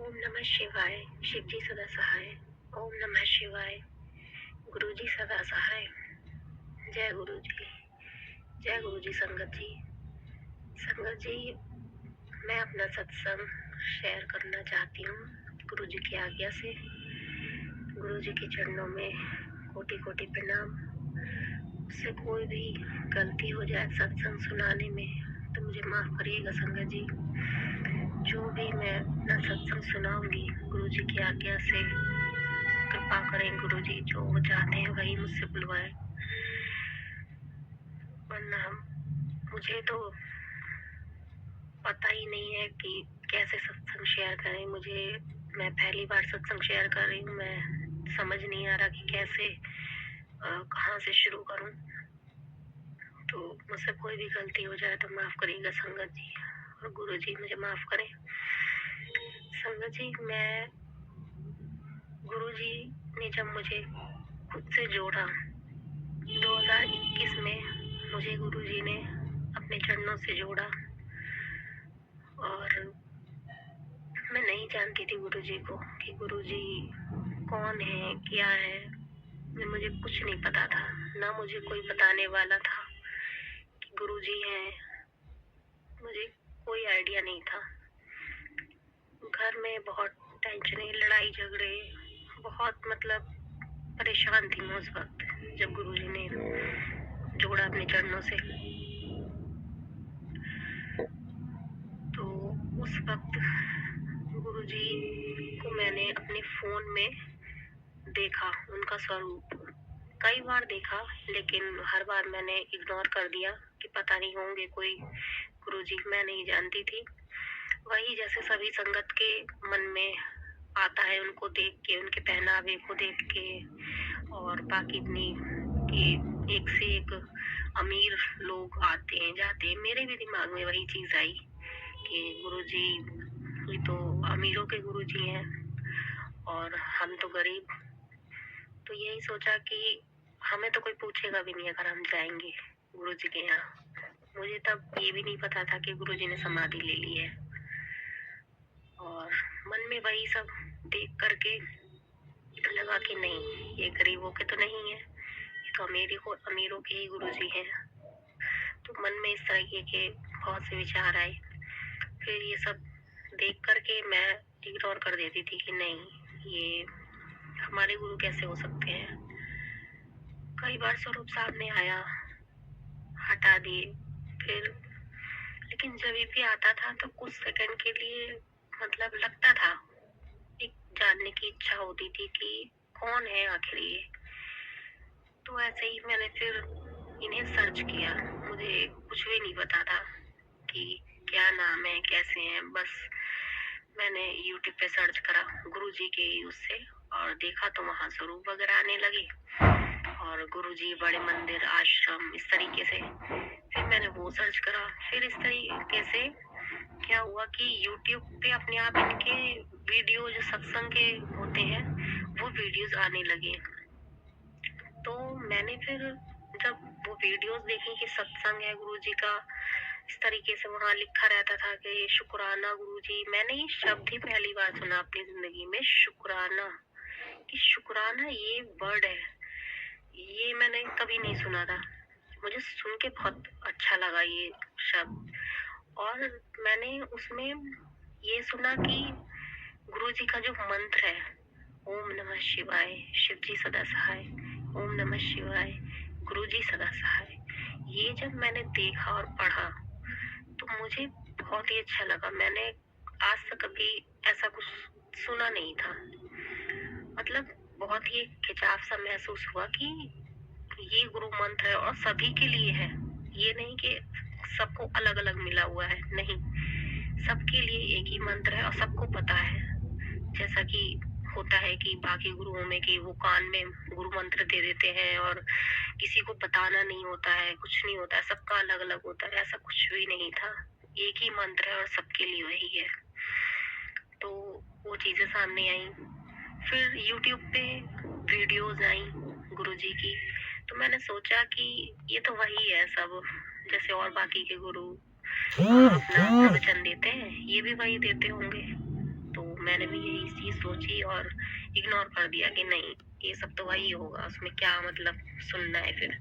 ओम नमः शिवाय। शिव जी सदा सहाय। ओम नमः शिवाय। गुरु जी सदा सहाय। जय गुरु जी। जय गुरु जी। संगत जी, संगत जी, मैं अपना सत्संग शेयर करना चाहती हूँ गुरु जी की आज्ञा से। गुरु जी के चरणों में कोटि कोटि प्रणाम। उससे कोई भी गलती हो जाए सत्संग सुनाने में तो मुझे माफ करिएगा संगत जी। जो भी मैं अपना सत्संग सुनाऊंगी गुरु जी की आज्ञा से, कृपा करें गुरु जी, जो वो चाहते हैं वही मुझसे बुलवाए। वरना मुझे तो पता ही नहीं है कि कैसे सत्संग शेयर करें। मैं पहली बार सत्संग शेयर कर रही हूँ। मैं समझ नहीं आ रहा कि कैसे कहाँ से शुरू करूँ। तो मुझसे कोई भी गलती हो जाए तो माफ करिएगा संगत जी, और गुरु जी मुझे माफ करें। संगत जी, मैं गुरु जी ने जब मुझे खुद से जोड़ा 2021 में, मुझे गुरु जी ने अपने चरणों से जोड़ा, और मैं नहीं जानती थी गुरु जी को कि गुरु जी कौन है, क्या है। मुझे कुछ नहीं पता था, ना मुझे कोई बताने वाला था कि गुरु जी हैं। मुझे कोई आइडिया नहीं था। घर में बहुत टेंशन, लड़ाई झगड़े, बहुत परेशान थी मैं उस वक्त जब गुरु जी ने जोड़ा अपने चरणों से। तो उस वक्त गुरु जी को मैंने अपने फोन में देखा, उनका स्वरूप कई बार देखा, लेकिन हर बार मैंने इग्नोर कर दिया कि पता नहीं होंगे कोई गुरु जी। मैं नहीं जानती थी। वही जैसे सभी संगत के मन में आता है, उनको देख के, उनके पहनावे को देख के, और बाकी अपनी कि एक से एक अमीर लोग आते हैं जाते हैं, मेरे भी दिमाग में वही चीज आई कि गुरु जी ये तो अमीरों के गुरु जी हैं और हम तो गरीब। तो यही सोचा कि हमें तो कोई पूछेगा भी नहीं अगर हम जाएंगे गुरु जी के यहाँ। मुझे तब ये भी नहीं पता था कि गुरु जी ने समाधि ले ली है। और मन में वही सब देख करके लगा कि नहीं, ये गरीबों के तो नहीं है, ये तो अमीरों के ही गुरु जी हैं। तो मन में इस तरीके के बहुत से विचार आए। फिर ये सब देख करके मैं इग्नोर कर देती थी कि नहीं, ये हमारे गुरु कैसे हो सकते हैं। कई बार स्वरूप सामने आया, हटा दिए। फिर लेकिन जब भी आता था तो कुछ सेकंड के लिए लगता था, एक जानने की इच्छा होती थी कि कौन है आखिर ये। तो ऐसे ही मैंने फिर इन्हें सर्च किया। मुझे कुछ भी नहीं पता था कि क्या नाम है, कैसे हैं। बस मैंने YouTube पे सर्च करा गुरु जी के उससे, और देखा तो वहाँ स्वरूप वगैरह आने लगे, और गुरु जी, बड़े मंदिर, आश्रम, इस तरीके से। फिर मैंने वो सर्च करा। फिर इस तरीके से क्या हुआ कि YouTube पे अपने आप इनके वीडियो जो सत्संग के होते हैं वो वीडियोस आने लगे। तो मैंने फिर जब वो वीडियोस देखी कि सत्संग है गुरु जी का, इस तरीके से वहाँ लिखा रहता था कि शुक्राना गुरु जी। मैंने ये शब्द ही पहली बार सुना अपनी जिंदगी में, शुक्राना। कि शुक्राना ये वर्ड है, ये मैंने कभी नहीं सुना था। मुझे सुन के बहुत अच्छा लगा ये शब्द। और मैंने उसमें ये सुना कि गुरु जी का जो मंत्र है, ओम नमः शिवाय, शिव जी सदा सहाय, ओम नमः शिवाय, गुरु जी सदा सहाय, ये जब मैंने देखा और पढ़ा तो मुझे बहुत ही अच्छा लगा। मैंने आज तक कभी ऐसा कुछ सुना नहीं था। बहुत ही खिंचाव सा महसूस हुआ कि ये गुरु मंत्र है और सभी के लिए है। ये नहीं कि सबको अलग अलग मिला हुआ है, नहीं, सबके लिए एक ही मंत्र है और सबको पता है। जैसा कि होता है कि बाकी गुरुओं में कि वो कान में गुरु मंत्र दे देते हैं और किसी को बताना नहीं होता है, कुछ नहीं होता है, सबका अलग अलग होता है। ऐसा कुछ भी नहीं था, एक ही मंत्र है और सबके लिए वही है। तो वो चीजें सामने आई। फिर YouTube पे वीडियोस आई गुरुजी की, तो मैंने सोचा कि ये तो वही है सब, जैसे और बाकी के गुरु अपना प्रवचन देते हैं, ये भी वही देते होंगे। तो मैंने भी यही चीज सोची और इग्नोर कर दिया कि नहीं, ये सब तो वही होगा, उसमें क्या मतलब सुनना है। फिर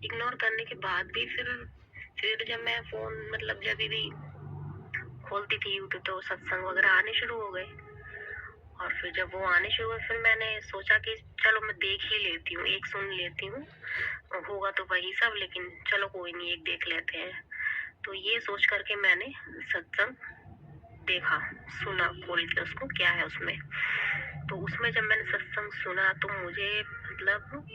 इग्नोर करने के बाद भी फिर जब मैं फोन मतलब जब भी खोलती थी यूट्यूब तो सत्संग वगैरह आने शुरू हो गए। और फिर जब वो आने शुरू हुए फिर मैंने सोचा कि चलो मैं देख ही लेती हूँ, एक सुन लेती हूँ, होगा तो वही सब, लेकिन चलो कोई नहीं, एक देख लेते हैं। तो ये सोच करके मैंने सत्संग देखा, सुना खोल के उसको, क्या है उसमें। तो उसमें जब मैंने सत्संग सुना तो मुझे मतलब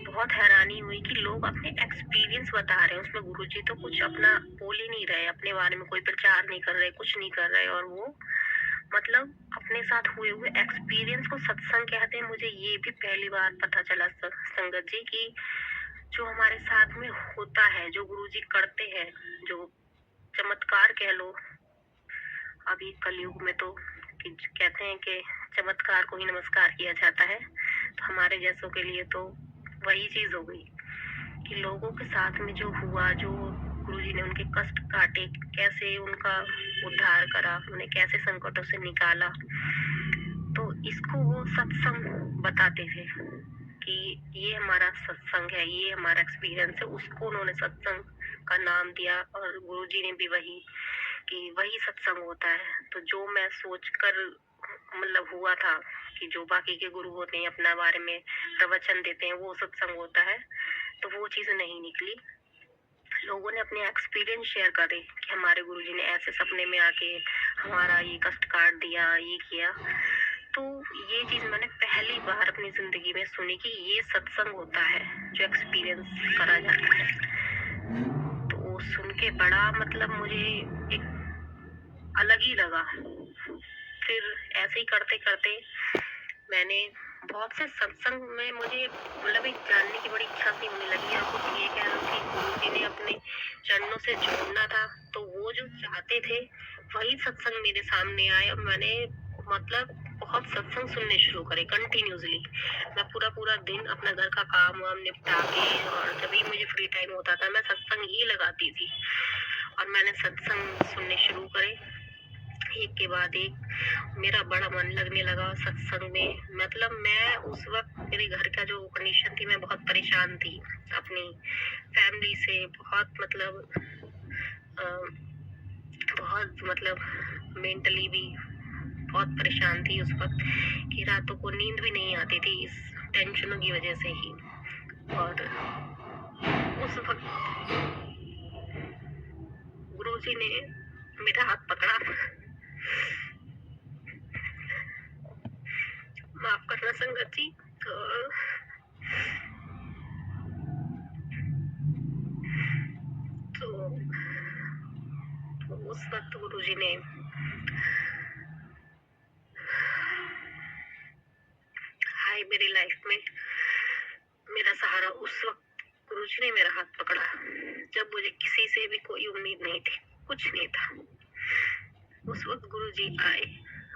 बहुत हैरानी हुई कि लोग अपने एक्सपीरियंस बता रहे हैं। उसमें गुरुजी तो कुछ अपना बोल ही नहीं रहे, अपने बारे में कोई प्रचार नहीं कर रहे, कुछ नहीं कर रहे, और वो मतलब अपने साथ हुए एक्सपीरियंस को सत्संग कहते हैं। मुझे ये भी पहली बार पता चला संगत जी की जो हमारे साथ में होता है, जो गुरुजी करते हैं, जो चमत्कार कह लो। अभी कलयुग में तो कहते हैं कि चमत्कार को ही नमस्कार किया जाता है, तो हमारे जैसों के लिए तो वही चीज हो गई कि लोगों के साथ में जो हुआ, जो गुरुजी ने उनके कष्ट काटे, कैसे उनका उद्धार करा, उन्हें कैसे संकटों से निकाला, तो इसको वो सत्संग बताते थे कि ये हमारा सत्संग है, ये हमारा एक्सपीरियंस है। उसको उन्होंने सत्संग का नाम दिया और गुरुजी ने भी वही कि वही सत्संग होता है। तो जो मैं सोच कर मतलब हुआ था कि जो बाकी के गुरु होते हैं अपना बारे में प्रवचन देते हैं वो सत्संग होता है, तो वो चीज नहीं निकली। लोगों ने अपने एक्सपीरियंस शेयर करे कि हमारे गुरुजी ने ऐसे सपने में आके हमारा ये कष्ट काट दिया, ये किया। तो ये चीज मैंने पहली बार अपनी जिंदगी में सुनी कि ये सत्संग होता है जो एक्सपीरियंस करा जाता है। तो सुन के बड़ा मतलब मुझे एक अलग ही लगा। फिर ऐसे ही करते करते मैंने बहुत से सत्संग में मुझे मतलब एक जानने की बड़ी इच्छा सी होने लगी। और कुछ ये कह लो कि गुरुजी ने अपने चरणों से जोड़ना था, तो वो जो चाहते थे वही सत्संग मेरे सामने आए और मैंने मतलब बहुत सत्संग सुनने शुरू करे कंटिन्यूसली। मैं पूरा पूरा दिन अपना घर का काम वाम निपटा के और जब भी मुझे फ्री टाइम होता था मैं सत्संग ही लगाती थी और मैंने सत्संग सुनने शुरू करे, एक के बाद एक। मेरा बड़ा मन लगने लगा सत्संग में। मतलब मैं उस वक्त मेरे घर का जो कंडीशन थी, मैं बहुत परेशान थी अपनी फैमिली से, बहुत मतलब बहुत मतलब मेंटली भी बहुत परेशान थी उस वक्त कि रातों को नींद भी नहीं आती थी इस टेंशनों की वजह से ही। और उस वक्त गुरुजी ने मेरा हाथ पकड़ा, माफ करना संगत जी। तो उस वक्त गुरुजी ने आए मेरी लाइफ में, मेरा सहारा। उस वक्त गुरुजी ने मेरा हाथ पकड़ा जब मुझे किसी से भी कोई उम्मीद नहीं थी, कुछ नहीं था। उस वक्त गुरुजी आए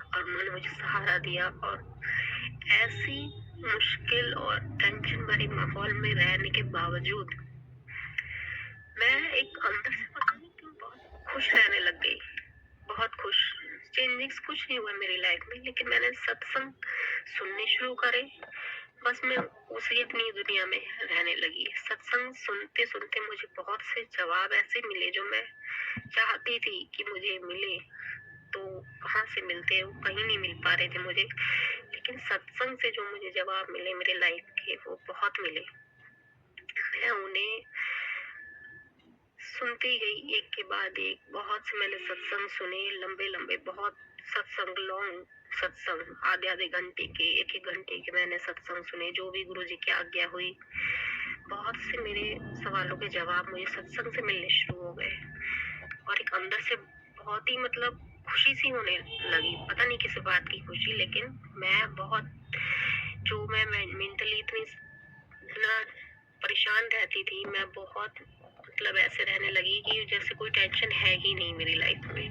और उन्होंने मुझे सहारा दिया। और ऐसी मुश्किल और टेंशन भरे माहौल में रहने के बावजूद मैं एक अंदर से पता नहीं क्यों बहुत खुश रहने लग गई, बहुत खुश। चेंजिंग्स कुछ नहीं हुआ मेरी लाइफ में, लेकिन मैंने सत्संग सुनने शुरू करे, बस मैं उसी अपनी दुनिया में रहने लगी। सत्संग सुनते सुनते मुझे बहुत से जवाब ऐसे मिले जो मैं चाहती थी कि मुझे मिले, तो कहाँ से मिलते, वो कहीं नहीं मिल पा रहे थे मुझे। लेकिन सत्संग से जो मुझे जवाब मिले मेरे लाइफ के, वो बहुत मिले। मैं उन्हें सुनती गई एक के बाद एक। बहुत से मैंने सत्संग सुने, लंबे लंबे बहुत सत्संग, लॉन्ग सत्संग, आधे आधे घंटे के, एक एक घंटे के मैंने सत्संग सुने, जो भी गुरुजी की आज्ञा हुई। बहुत से मेरे सवालों के जवाब मुझे सत्संग से मिलने शुरू हो गए और एक अंदर से बहुत ही मतलब खुशी सी होने लगी। पता नहीं किस बात की खुशी, लेकिन मैं बहुत जो मैं मेंटली इतनी ना परेशान रहती थी, मैं बहुत मतलब ऐसे रहने लगी कि जैसे कोई टेंशन है ही नहीं मेरी लाइफ में।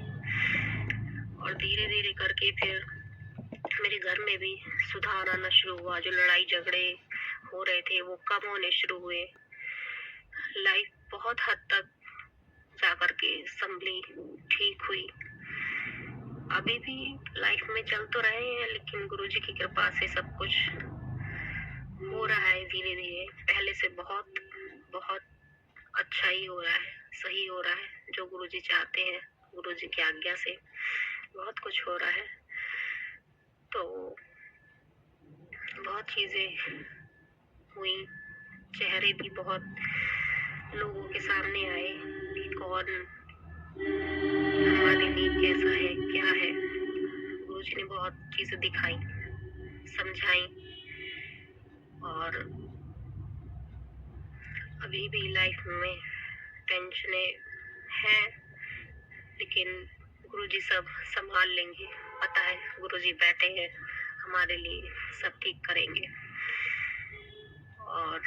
और धीरे धीरे करके फिर मेरे घर में भी सुधार आना शुरू हुआ। जो लड़ाई झगड़े हो रहे थे वो कम होने शुरू हुए। लाइफ बहुत हद तक जाकर के संभली, ठीक हुई। अभी भी लाइफ में चल तो रहे हैं, लेकिन गुरुजी की कृपा से सब कुछ हो रहा है धीरे धीरे, पहले से बहुत बहुत अच्छा ही हो रहा है, सही हो रहा है। जो गुरुजी चाहते हैं, गुरुजी की आज्ञा से बहुत कुछ हो रहा है। तो बहुत चीजें हुई, चेहरे भी बहुत लोगों के सामने आए कि कौन हमारे लिए कैसा है, क्या है। गुरुजी ने बहुत चीजें दिखाई, समझाई। और अभी भी लाइफ में टेंशनें हैं, लेकिन गुरुजी सब संभाल लेंगे। पता है गुरुजी बैठे हैं हमारे लिए, सब ठीक करेंगे। और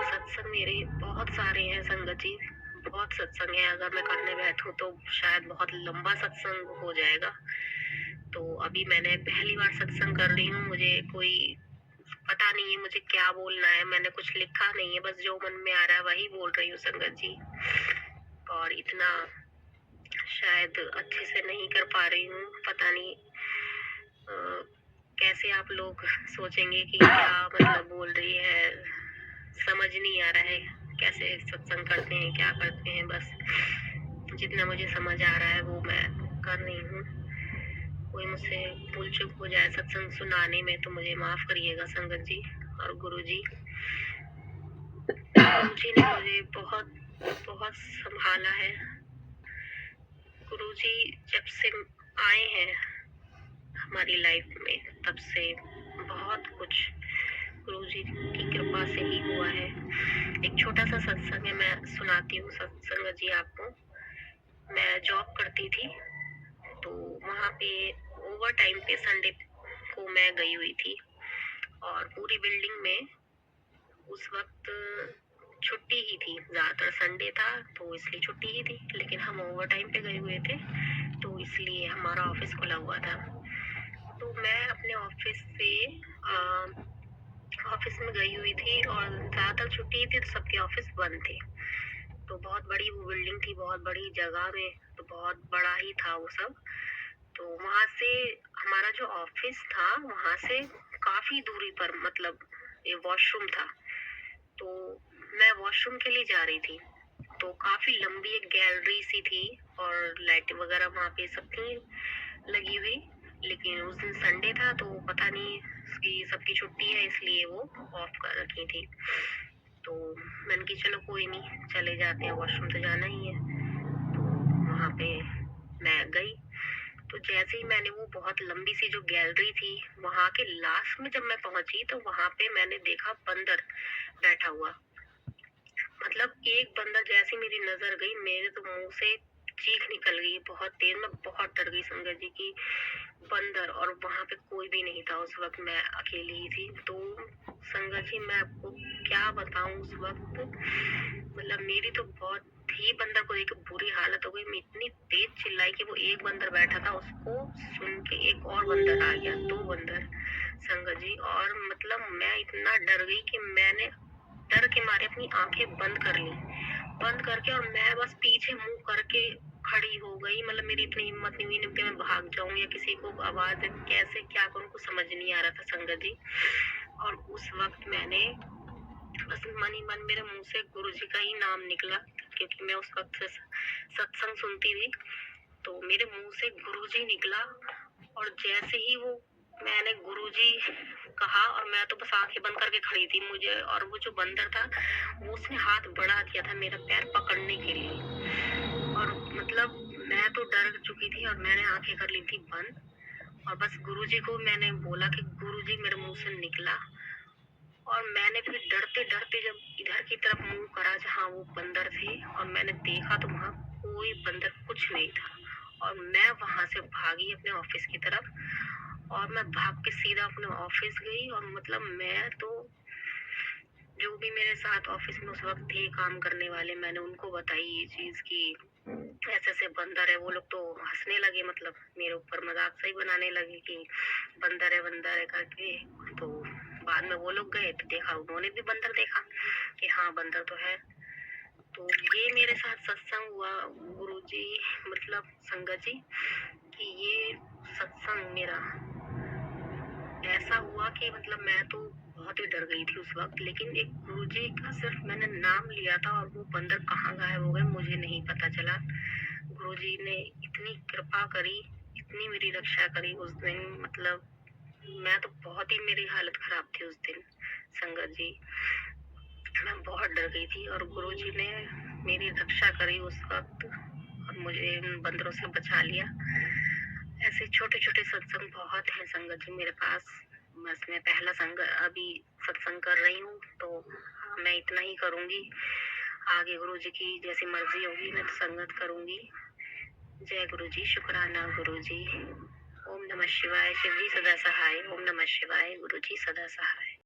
सत्संग मेरे बहुत सारे हैं संगत जी, बहुत सत्संग है। अगर मैं करने बैठूं तो शायद बहुत लंबा सत्संग हो जाएगा। तो अभी मैंने पहली बार सत्संग कर रही हूँ, मुझे कोई पता नहीं है मुझे क्या बोलना है, मैंने कुछ लिखा नहीं है, बस जो मन में आ रहा है वही बोल रही हूँ संगत जी। और इतना शायद अच्छे से नहीं कर पा रही हूँ, पता नहीं कैसे आप लोग सोचेंगे कि क्या मतलब बोल रही है, समझ नहीं आ रहा है कैसे सत्संग करते हैं, क्या करते हैं। बस जितना मुझे समझ आ रहा है वो मैं कर रही हूँ। कोई मुझसे भूल चूक हो जाए सत्संग सुनाने में तो मुझे माफ करिएगा संगत जी। और गुरुजी ने मुझे बहुत बहुत संभाला है। गुरुजी जब से आए हैं हमारी लाइफ में, तब से बहुत कुछ गुरुजी की कृपा से ही हुआ है। एक छोटा सा सत्संग है, मैं सुनाती हूँ सत्संग जी आपको। मैं जॉब करती थी, तो वहाँ पे ओवर टाइम पे संडे को मैं गई हुई थी, और पूरी बिल्डिंग में उस वक्त छुट्टी ही थी, ज्यादातर संडे था तो इसलिए छुट्टी ही थी, लेकिन हम ओवर टाइम पे गए हुए थे तो इसलिए हमारा ऑफिस खुला हुआ था। तो मैं अपने ऑफिस से ऑफिस में गई हुई थी, और ज्यादातर छुट्टी थी तो सबके ऑफिस बंद थे। तो बहुत बड़ी वो बिल्डिंग थी, बहुत बड़ी जगह में, तो बहुत बड़ा ही था वो सब। तो वहां से हमारा जो ऑफिस था वहां से काफी दूरी पर मतलब ये वॉशरूम था। तो मैं वॉशरूम के लिए जा रही थी, तो काफी लंबी एक गैलरी सी थी, और लाइट वगैरह वहां पे सब थी लगी हुई। लेकिन उस दिन संडे था तो पता नहीं कि सबकी छुट्टी है इसलिए वो ऑफ कर रखी थी। तो मैंने की चलो कोई नहीं, चले जाते हैं, वॉशरूम तो जाना ही है। तो वहां पे मैं गई, तो जैसे ही मैंने वो बहुत लंबी सी जो गैलरी थी वहां के लास्ट में जब मैं पहुंची, तो वहां पे मैंने देखा बंदर बैठा हुआ। मतलब एक बंदर जैसे मेरी नजर गई, मेरे तो मुंह से चीख निकल गई बहुत तेज। मैं बहुत डर गई संगत जी की, बंदर, और वहां पे कोई भी नहीं था उस वक्त, मैं अकेली ही थी। तो संगत जी मैं आपको क्या बताऊं, उस वक्त मतलब मेरी तो बहुत ही बंदर को देख के बुरी हालत हो गई। मैं इतनी तेज चिल्लाई कि वो एक बंदर बैठा था उसको सुन के एक और बंदर आ गया, दो बंदर संगत जी। और मतलब मैं इतना डर गई कि मैंने डर के मारे अपनी आंखें बंद कर ली, बंद करके, और मैं बस पीछे मुंह करके खड़ी हो गई। मतलब मेरी इतनी हिम्मत नहीं हुई कि मैं भाग जाऊं या किसी को आवाज कैसे क्या करूं, कुछ समझ नहीं आ रहा था संगत जी। और उस वक्त मैंने बस मन ही मन मेरे मुंह से गुरुजी का ही नाम निकला, क्योंकि मैं उस वक्त से सत्संग सुनती थी, तो मेरे मुंह से गुरुजी निकला। और जैसे ही वो मैंने गुरुजी कहा, और मैं तो बस आंखें बंद करके खड़ी थी। मुझे और वो जो बंदर था वो उसने हाथ बढ़ा दिया था मेरा पैर पकड़ने के लिए, और मतलब मैं तो डर चुकी थी और मैंने आंखें कर ली थी बंद। और बस गुरुजी को मैंने बोला कि गुरुजी मेरे मुंह से निकला। और मैंने फिर डरते डरते जब इधर की तरफ मुंह करा जहाँ वो बंदर थे, और मैंने देखा तो वहां कोई बंदर कुछ नहीं था। और मैं वहां से भागी अपने ऑफिस की तरफ, और मैं भाग के सीधा अपने ऑफिस गई। और मतलब मैं तो जो भी मेरे साथ ऑफिस में उस वक्त थे काम करने वाले, मैंने उनको बताई ये चीज की ऐसे ऐसे बंदर है। वो लोग तो हंसने लगे, मतलब मेरे ऊपर मजाक सा ही बनाने लगे कि बंदर है करके। तो बाद में वो लोग गए तो देखा उन्होंने भी बंदर देखा कि हाँ बंदर तो है। तो ये मेरे साथ सत्संग हुआ गुरुजी मतलब संगत जी कि ये सत्संग मेरा ऐसा हुआ कि मतलब मैं तो बहुत ही डर गई थी उस वक्त, लेकिन एक गुरुजी का सिर्फ मैंने नाम लिया था और वो बंदर कहाँ गायब हो गए मुझे नहीं पता चला। गुरुजी ने इतनी कृपा करी, इतनी मेरी रक्षा करी उस दिन, मतलब मैं तो बहुत ही, मेरी हालत खराब थी उस दिन संगत जी। मैं बहुत डर गई थी और गुरुजी ने मेरी रक्षा करी उस वक्त और मुझे उन बंदरों से बचा लिया। ऐसे छोटे छोटे सत्संग बहुत हैं संगत जी मेरे पास। बस मैं पहला संग अभी सत्संग कर रही हूँ, तो मैं इतना ही करूँगी। आगे गुरु जी की जैसी मर्जी होगी मैं तो संगत करूँगी। जय गुरु जी, शुक्राना गुरु जी। ओम नमः शिवाय। शिव जी सदा सहाय। ओम नमः शिवाय। गुरु जी सदा सहाय।